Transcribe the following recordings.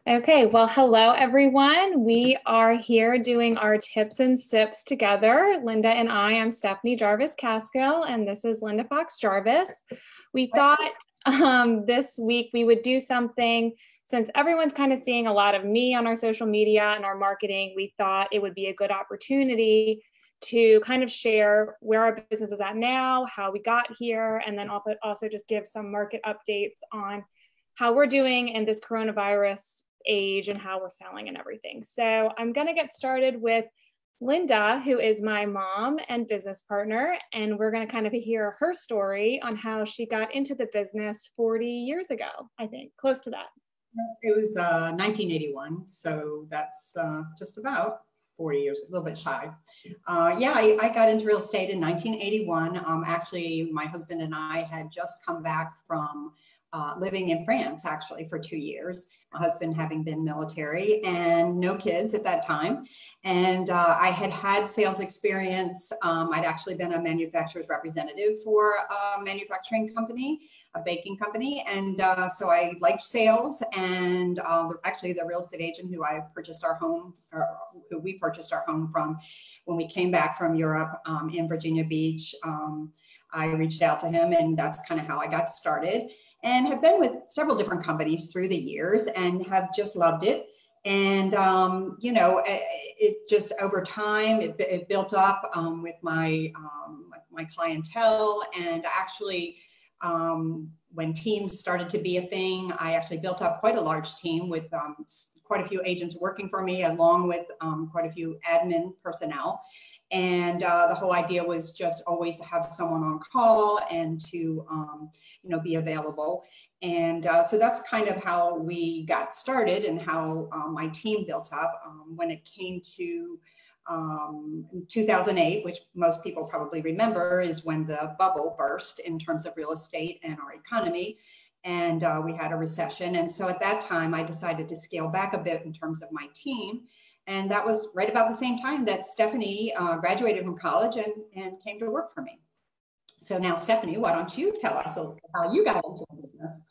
Okay, well, hello everyone. We are here doing our tips and sips together. Linda and I'm Stephanie Jarvis Caskill, and this is Linda Fox-Jarvis. We thought this week we would do something, since everyone's kind of seeing a lot of me on our social media and our marketing, we thought it would be a good opportunity to kind of share where our business is at now, how we got here, and then also just give some market updates on how we're doing in this coronavirus age and how we're selling and everything. So I'm going to get started with Linda, who is my mom and business partner, and we're going to kind of hear her story on how she got into the business 40 years ago, I think, close to that. It was 1981, so that's just about 40 years, a little bit shy. I got into real estate in 1981. Actually, my husband and I had just come back from living in France, actually, for 2 years. My husband having been military and no kids at that time. And I had sales experience. I'd actually been a manufacturer's representative for a manufacturing company, a baking company. And so I liked sales. And actually the real estate agent who I purchased our home, or who we purchased our home from when we came back from Europe in Virginia Beach, I reached out to him, and that's kind of how I got started. And have been with several different companies through the years and have just loved it. And, it just over time, it built up with my clientele. And actually, when teams started to be a thing, I actually built up quite a large team with quite a few agents working for me, along with quite a few admin personnel. And the whole idea was just always to have someone on call and to, be available. And so that's kind of how we got started and how my team built up. When it came to 2008, which most people probably remember, is when the bubble burst in terms of real estate and our economy. And we had a recession. And so at that time, I decided to scale back a bit in terms of my team. And that was right about the same time that Stephanie graduated from college and came to work for me. So now, Stephanie, why don't you tell us how you got into the business?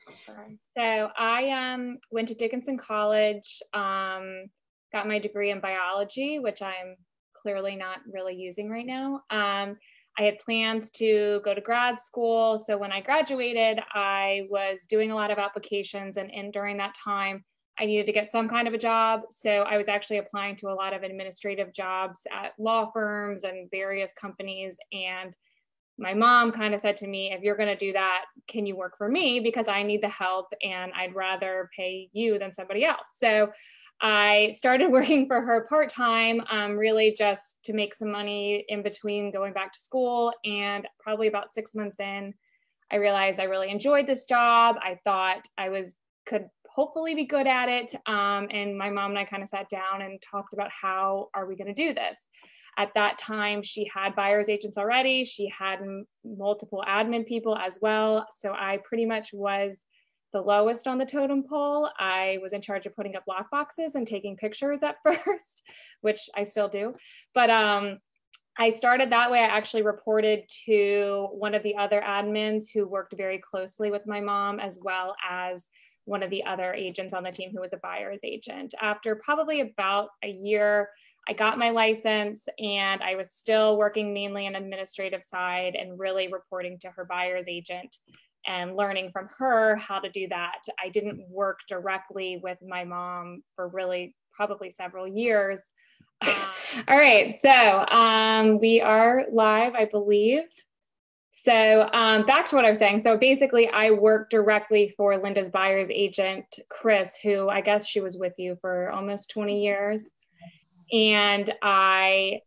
So I went to Dickinson College, got my degree in biology, which I'm clearly not really using right now. I had plans to go to grad school. So when I graduated, I was doing a lot of applications, and during that time, I needed to get some kind of a job. So I was actually applying to a lot of administrative jobs at law firms and various companies. And my mom kind of said to me, if you're going to do that, can you work for me? Because I need the help and I'd rather pay you than somebody else. So I started working for her part-time, really just to make some money in between going back to school. And probably about 6 months in, I realized I really enjoyed this job. I thought could hopefully be good at it. And my mom and I kind of sat down and talked about how are we going to do this. At that time, she had buyer's agents already. She had multiple admin people as well. So I pretty much was the lowest on the totem pole. I was in charge of putting up lock boxes and taking pictures at first, which I still do. But I started that way. I actually reported to one of the other admins who worked very closely with my mom, as well as one of the other agents on the team who was a buyer's agent. After probably about a year, I got my license, and I was still working mainly on administrative side and really reporting to her buyer's agent and learning from her how to do that. I didn't work directly with my mom for really probably several years. All right, so we are live, I believe. So back to what I was saying. So basically, I worked directly for Linda's buyer's agent, Chris, who I guess she was with you for almost 20 years. And I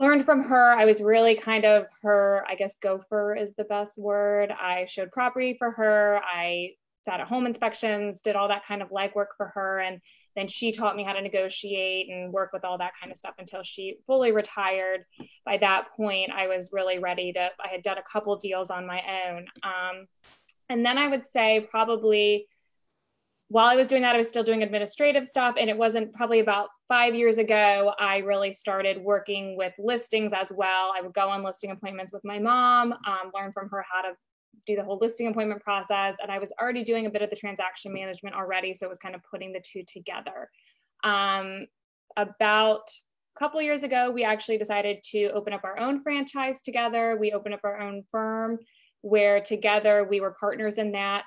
learned from her. I was really kind of her, I guess, gopher is the best word. I showed property for her. I sat at home inspections, did all that kind of legwork for her. And then she taught me how to negotiate and work with all that kind of stuff until she fully retired. By that point, I was really ready I had done a couple deals on my own. And then I would say probably while I was doing that, I was still doing administrative stuff. And it wasn't probably about 5 years ago, I really started working with listings as well. I would go on listing appointments with my mom, learn from her how to do the whole listing appointment process. And I was already doing a bit of the transaction management already. So it was kind of putting the two together. About a couple of years ago, we actually decided to open up our own franchise together. We opened up our own firm where together we were partners in that.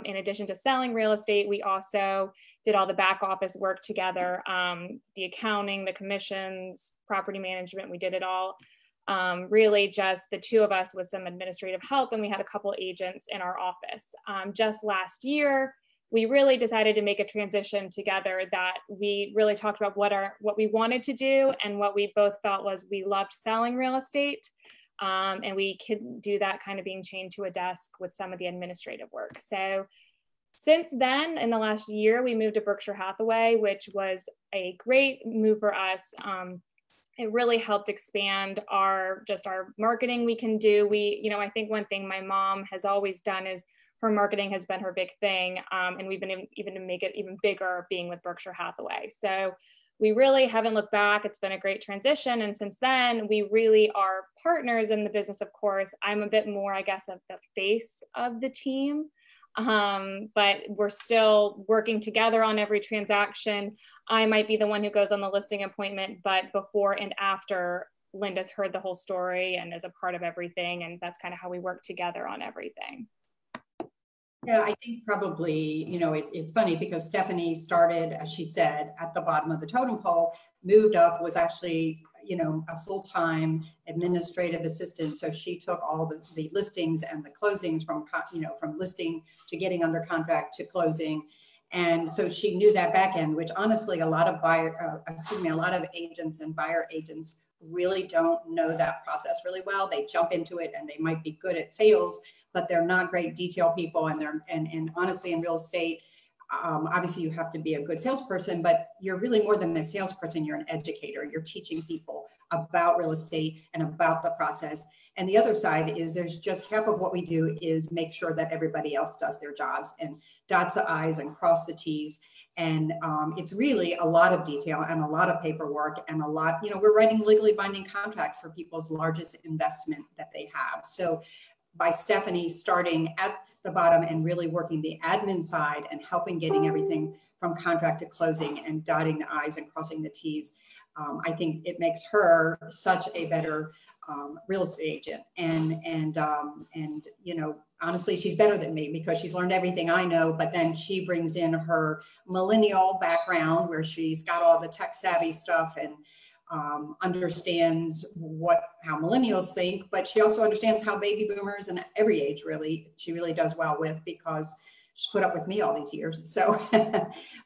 In addition to selling real estate, we also did all the back office work together, the accounting, the commissions, property management, we did it all. Really just the two of us with some administrative help, and we had a couple agents in our office. Just last year, we really decided to make a transition together that we really talked about what we wanted to do, and what we both felt was we loved selling real estate. And we could do that kind of being chained to a desk with some of the administrative work. So since then, in the last year, we moved to Berkshire Hathaway, which was a great move for us. It really helped expand our marketing we can do. I think one thing my mom has always done is her marketing has been her big thing. And we've been even to make it even bigger being with Berkshire Hathaway. So we really haven't looked back. It's been a great transition. And since then, we really are partners in the business, of course. I'm a bit more, I guess, of the face of the team. But we're still working together on every transaction. I might be the one who goes on the listing appointment, but before and after, Linda's heard the whole story and is a part of everything. And that's kind of how we work together on everything. Yeah, I think probably, it's funny because Stephanie started, as she said, at the bottom of the totem pole, moved up, was actually, a full-time administrative assistant. So she took all the listings and the closings from listing to getting under contract to closing. And so she knew that back end, which honestly, a lot of agents and buyer agents really don't know that process really well. They jump into it and they might be good at sales, but they're not great detail people. And honestly, in real estate, obviously you have to be a good salesperson, but you're really more than a salesperson. You're an educator. You're teaching people about real estate and about the process. And the other side is there's just half of what we do is make sure that everybody else does their jobs and dots the I's and cross the T's. And it's really a lot of detail and a lot of paperwork and a lot, we're writing legally binding contracts for people's largest investment that they have. So by Stephanie starting at the bottom and really working the admin side and helping getting everything from contract to closing and dotting the I's and crossing the T's, I think it makes her such a better real estate agent. And honestly, she's better than me because she's learned everything I know, but then she brings in her millennial background where she's got all the tech savvy stuff and understands how millennials think, but she also understands how baby boomers and every age she really does well with, because she's put up with me all these years. So,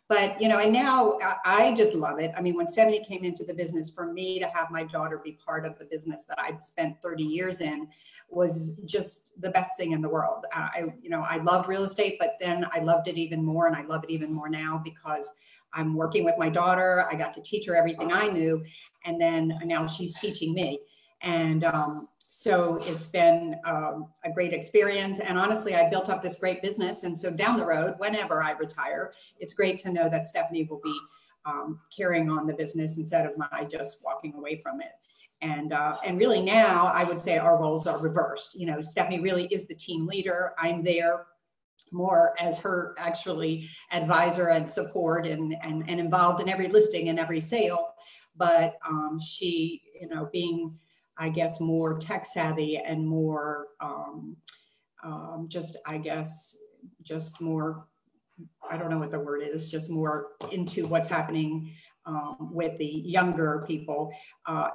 but, and now I just love it. I mean, when Stephanie came into the business, for me to have my daughter be part of the business that I'd spent 30 years in was just the best thing in the world. I loved real estate, but then I loved it even more. And I love it even more now because I'm working with my daughter. I got to teach her everything I knew. And then now she's teaching me. And so it's been a great experience. And honestly, I built up this great business. And so down the road, whenever I retire, it's great to know that Stephanie will be carrying on the business instead of my just walking away from it. And really now I would say our roles are reversed. Stephanie really is the team leader. I'm there more as her actually advisor and support and involved in every listing and every sale. But she, being, I guess, more tech savvy and more just more, I don't know what the word is, just more into what's happening with the younger people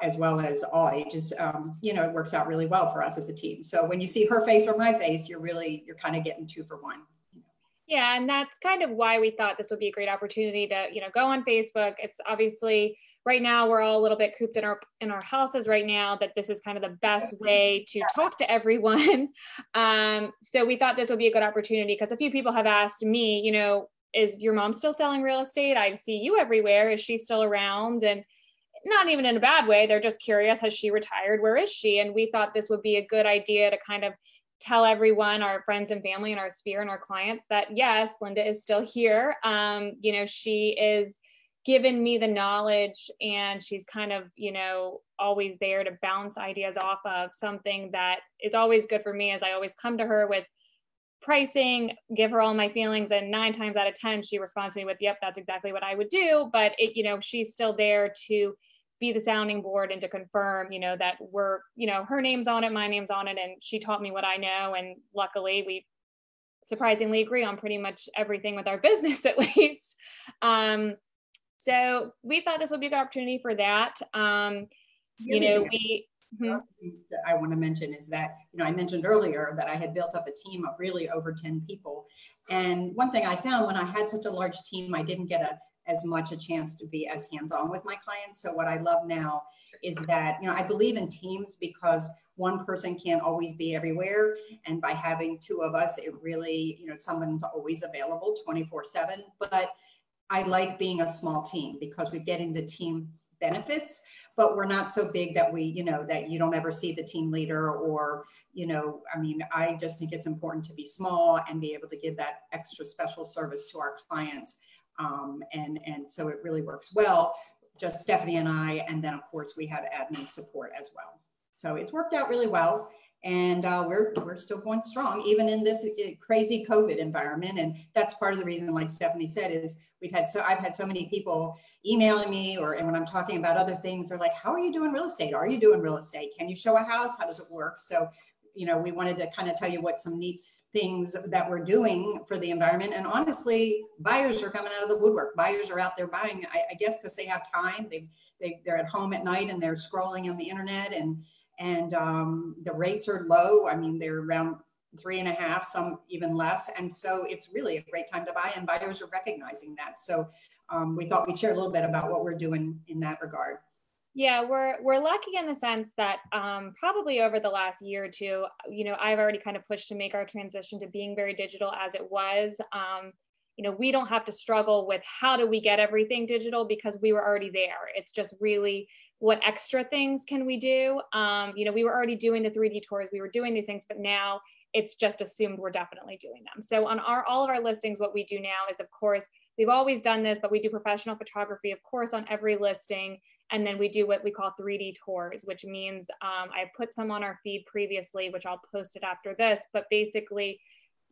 as well as all ages. It works out really well for us as a team. So when you see her face or my face, you're kind of getting 2 for 1. Yeah, and that's kind of why we thought this would be a great opportunity to, go on Facebook. It's obviously right now we're all a little bit cooped in our houses right now, that this is kind of the best way to talk to everyone. So we thought this would be a good opportunity because a few people have asked me, is your mom still selling real estate? I see you everywhere. Is she still around? And not even in a bad way. They're just curious. Has she retired? Where is she? And we thought this would be a good idea to kind of tell everyone, our friends and family and our sphere and our clients that yes, Linda is still here. She is given me the knowledge, and she's kind of, you know, always there to bounce ideas off of. Something that is always good for me is I always come to her with pricing, give her all my feelings, and 9 times out of 10 she responds to me with, yep, that's exactly what I would do. But it, you know, she's still there to be the sounding board and to confirm, you know, that we're, you know, her name's on it, my name's on it, and she taught me what I know. And luckily we surprisingly agree on pretty much everything with our business, at least. So we thought this would be a good opportunity for that. You know, Another thing that I want to mention is that, you know, I mentioned earlier that I had built up a team of really over 10 people. And one thing I found when I had such a large team, I didn't get as much a chance to be as hands-on with my clients. So what I love now is that, you know, I believe in teams because one person can't always be everywhere. And by having 2 of us, it really, you know, someone's always available 24/7. But I like being a small team because we're getting the team benefits, but we're not so big that we, you know, that you don't ever see the team leader or, you know, I mean, I just think it's important to be small and be able to give that extra special service to our clients. And so it really works well, just Stephanie and I, and then of course we have admin support as well. So it's worked out really well. And we're still going strong, even in this crazy COVID environment. And that's part of the reason, like Stephanie said, is I've had so many people emailing me, and when I'm talking about other things, they're like, how are you doing real estate? Are you doing real estate? Can you show a house? How does it work? So, you know, we wanted to kind of tell you what some neat things that we're doing for the environment. And honestly, buyers are coming out of the woodwork. Buyers are out there buying, I guess, because they have time. They're at home at night and they're scrolling on the internet, and the rates are low. I mean, they're around 3.5, some even less. And so it's really a great time to buy, and buyers are recognizing that. So we thought we'd share a little bit about what we're doing in that regard. Yeah, we're lucky in the sense that probably over the last year or two, you know, I've already kind of pushed to make our transition to being very digital as it was. You know, we don't have to struggle with how do we get everything digital because we were already there. It's just really what extra things can we do? You know, we were already doing the 3D tours, we were doing these things, but now it's just assumed we're definitely doing them. So on all of our listings, what we do now is, of course, we've always done this, but we do professional photography, of course, on every listing. And then we do what we call 3D tours, which means I put some on our feed previously, which I'll post it after this. But basically,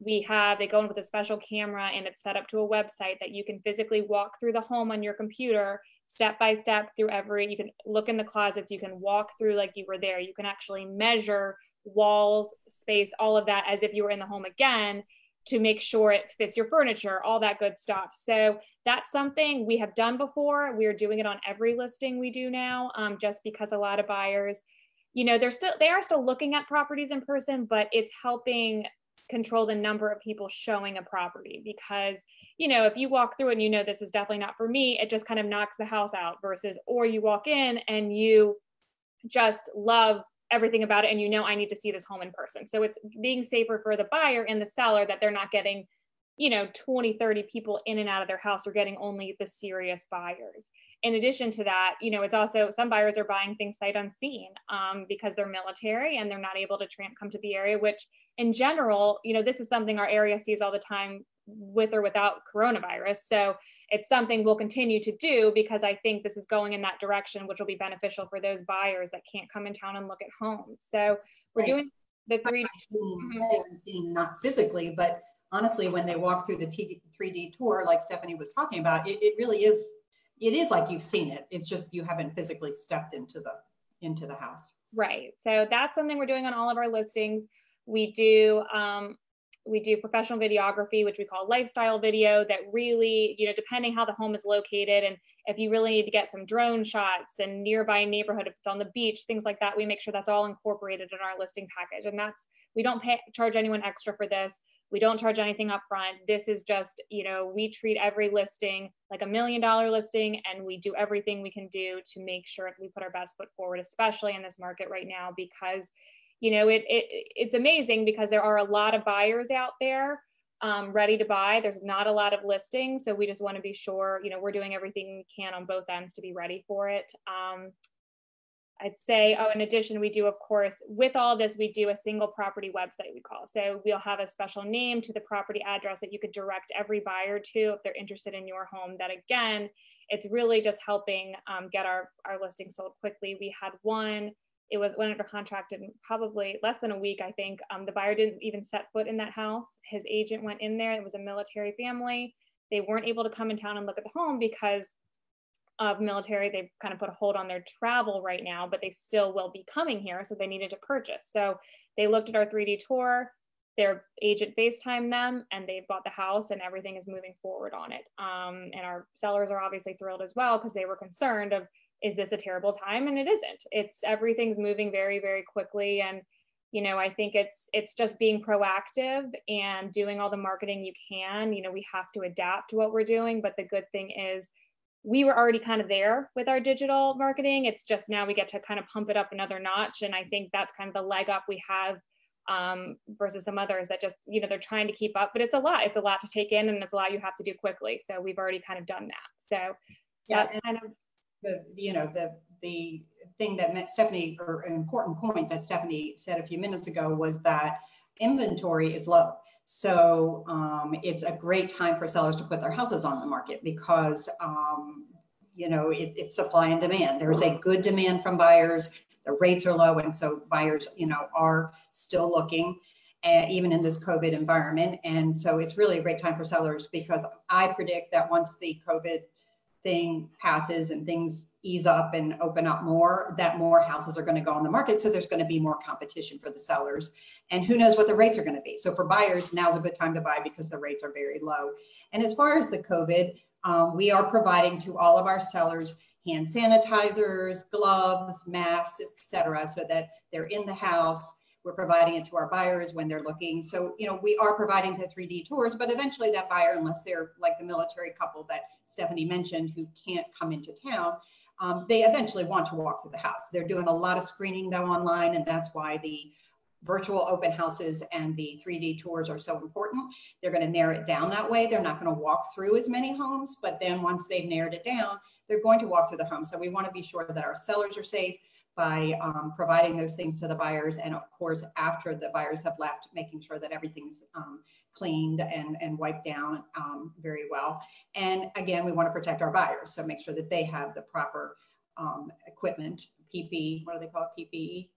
they go in with a special camera and it's set up to a website that you can physically walk through the home on your computer, step by step through you can look in the closets, you can walk through like you were there. You can actually measure walls, space, all of that as if you were in the home again to make sure it fits your furniture, all that good stuff. So that's something we have done before. We're doing it on every listing we do now, just because a lot of buyers, you know, they are still looking at properties in person, but it's helping control the number of people showing a property because, you know, if you walk through it and you know this is definitely not for me, it just kind of knocks the house out versus, or you walk in and you just love everything about it and you know I need to see this home in person. So it's being safer for the buyer and the seller that they're not getting, you know, 20, 30 people in and out of their house. We're getting only the serious buyers. In addition to that, you know, it's also some buyers are buying things sight unseen because they're military and they're not able to come to the area, which in general, you know, this is something our area sees all the time with or without coronavirus. So it's something we'll continue to do because I think this is going in that direction, which will be beneficial for those buyers that can't come in town and look at homes. So we're doing the 3D. Seeing not physically, but honestly, when they walk through the 3D tour, like Stephanie was talking about, it really is, it is like you've seen it. It's just you haven't physically stepped into the house. Right. So that's something we're doing on all of our listings. We do professional videography, which we call lifestyle video, that really, you know, depending how the home is located, and if you really need to get some drone shots and nearby neighborhood, if it's on the beach, things like that, we make sure that's all incorporated in our listing package. And we don't charge anyone extra for this. We don't charge anything up front. This is just, you know, we treat every listing like $1 million listing, and we do everything we can do to make sure we put our best foot forward, especially in this market right now, because you know, it's amazing because there are a lot of buyers out there ready to buy. There's not a lot of listings. So we just want to be sure, you know, we're doing everything we can on both ends to be ready for it. I'd say, oh, in addition, we do, of course, with all this, we do a single property website, we call. So we'll have a special name to the property address that you could direct every buyer to if they're interested in your home. That again, it's really just helping get our listing sold quickly. We had one, it went under contract in probably less than a week, I think. The buyer didn't even set foot in that house. His agent went in there. It was a military family. They weren't able to come in town and look at the home because of military. They've kind of put a hold on their travel right now, but they still will be coming here. So they needed to purchase. So they looked at our 3D tour, their agent FaceTimed them, and they bought the house, and everything is moving forward on it. And our sellers are obviously thrilled as well, because they were concerned of, is this a terrible time? And it isn't. Everything's moving very, very quickly. And, you know, I think it's just being proactive and doing all the marketing you can. You know, we have to adapt to what we're doing, but the good thing is, we were already kind of there with our digital marketing. It's just now we get to kind of pump it up another notch. And I think that's kind of the leg up we have versus some others that just, you know, they're trying to keep up, but it's a lot to take in, and it's a lot you have to do quickly. So we've already kind of done that. So yeah, that's kind of the thing that Stephanie, or an important point that Stephanie said a few minutes ago, was that inventory is low. So it's a great time for sellers to put their houses on the market, because you know, it's supply and demand. There's a good demand from buyers. The rates are low, and so buyers, you know, are still looking, even in this COVID environment. And so it's really a great time for sellers, because I predict that once the COVID thing passes and things ease up and open up more, that more houses are going to go on the market. So there's going to be more competition for the sellers, and who knows what the rates are going to be. So for buyers, now's a good time to buy because the rates are very low. And as far as the COVID, we are providing to all of our sellers hand sanitizers, gloves, masks, etc., so that they're in the house. We're providing it to our buyers when they're looking. So, you know, we are providing the 3D tours, but eventually that buyer, unless they're like the military couple that Stephanie mentioned, who can't come into town, they eventually want to walk through the house. They're doing a lot of screening though online, and that's why the virtual open houses and the 3D tours are so important. They're going to narrow it down that way. They're not going to walk through as many homes, but then once they've narrowed it down, they're going to walk through the home. So we want to be sure that our sellers are safe by providing those things to the buyers. And of course, after the buyers have left, making sure that everything's cleaned and wiped down very well. And again, we want to protect our buyers. So make sure that they have the proper equipment, PPE, what do they call it? PPE?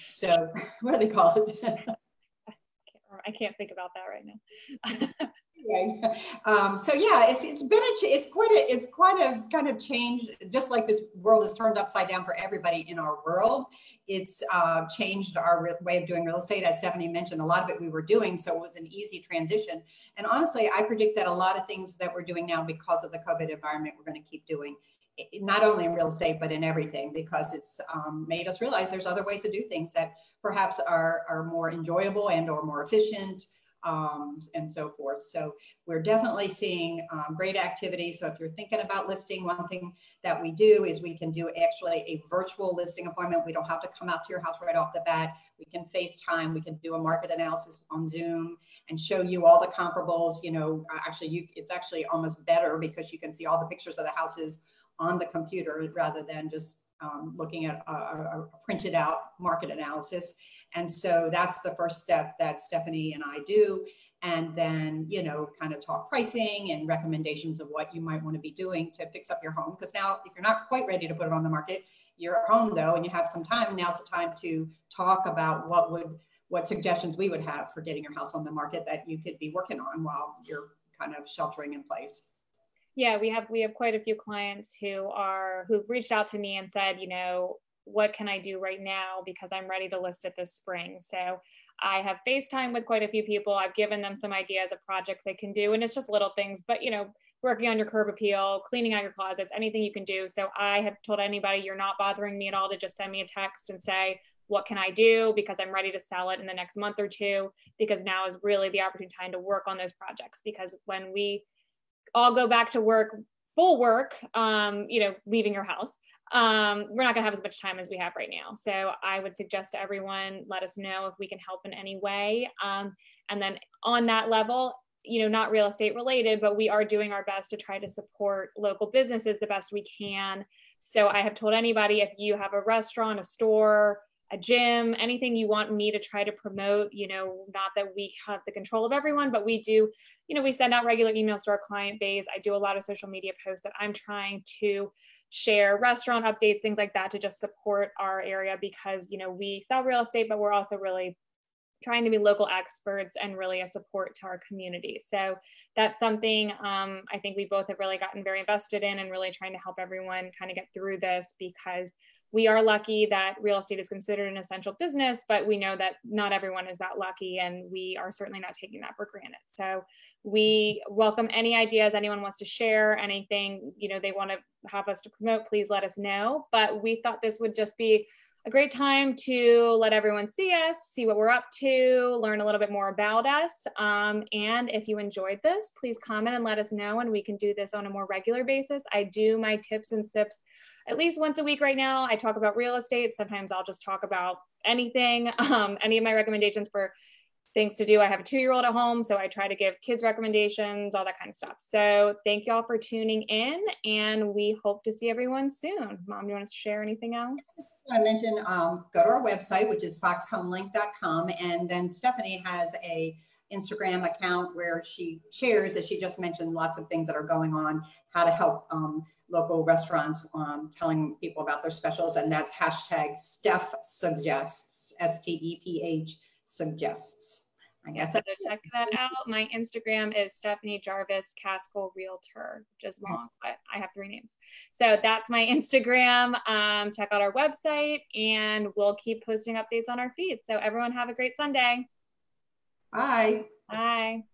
So what do they call it? I can't think about that right now. So yeah, it's quite a kind of change. Just like this world is turned upside down for everybody in our world, it's changed our way of doing real estate. As Stephanie mentioned, a lot of it we were doing, so it was an easy transition. And honestly, I predict that a lot of things that we're doing now because of the COVID environment, we're going to keep doing, not only in real estate, but in everything, because it's made us realize there's other ways to do things that perhaps are more enjoyable and or more efficient, and so forth. So we're definitely seeing great activity. So if you're thinking about listing, one thing that we do is we can do actually a virtual listing appointment. We don't have to come out to your house right off the bat. We can FaceTime, we can do a market analysis on Zoom and show you all the comparables. You know, it's actually almost better because you can see all the pictures of the houses on the computer rather than just looking at a printed out market analysis. And so that's the first step that Stephanie and I do. And then, you know, kind of talk pricing and recommendations of what you might want to be doing to fix up your home. Because now, if you're not quite ready to put it on the market, you're at home though, and you have some time, now's the time to talk about what suggestions we would have for getting your house on the market that you could be working on while you're kind of sheltering in place. Yeah, we have quite a few clients who've reached out to me and said, you know, what can I do right now because I'm ready to list it this spring. So I have FaceTime with quite a few people. I've given them some ideas of projects they can do, and it's just little things, but you know, working on your curb appeal, cleaning out your closets, anything you can do. So I have told anybody, you're not bothering me at all, to just send me a text and say, what can I do? Because I'm ready to sell it in the next month or two, because now is really the opportune time to work on those projects. Because when we all go back to work, full work, you know, leaving your house, we're not gonna have as much time as we have right now. So I would suggest to everyone, let us know if we can help in any way. And then on that level, not real estate related, but we are doing our best to try to support local businesses the best we can. So I have told anybody, if you have a restaurant, a store, a gym, anything you want me to try to promote, not that we have the control of everyone, but we do, we send out regular emails to our client base. I do a lot of social media posts that I'm trying to share, restaurant updates, things like that, to just support our area, because, we sell real estate, but we're also really trying to be local experts and really a support to our community. So that's something I think we both have really gotten very invested in, and really trying to help everyone kind of get through this, because we are lucky that real estate is considered an essential business, but we know that not everyone is that lucky, and we are certainly not taking that for granted. So we welcome any ideas anyone wants to share, anything, they want to have us to promote, please let us know. But we thought this would just be a great time to let everyone see us, see what we're up to, learn a little bit more about us. And if you enjoyed this, please comment and let us know, and we can do this on a more regular basis. I do my tips and sips at least once a week right now. I talk about real estate. Sometimes I'll just talk about anything, any of my recommendations for things to do. I have a 2-year-old at home, so I try to give kids recommendations, all that kind of stuff. So thank y'all for tuning in, and we hope to see everyone soon. Mom, do you want to share anything else? I mentioned, go to our website, which is foxhomelink.com. And then Stephanie has a Instagram account where she shares, as she just mentioned, lots of things that are going on, how to help local restaurants, telling people about their specials. And that's hashtag Steph Suggests, STEPH suggests. I guess so check that out. My Instagram is Stephanie Jarvis Caskell Realtor, which is long, but I have 3 names. So that's my Instagram. Check out our website, and we'll keep posting updates on our feed. So everyone have a great Sunday. Bye. Bye.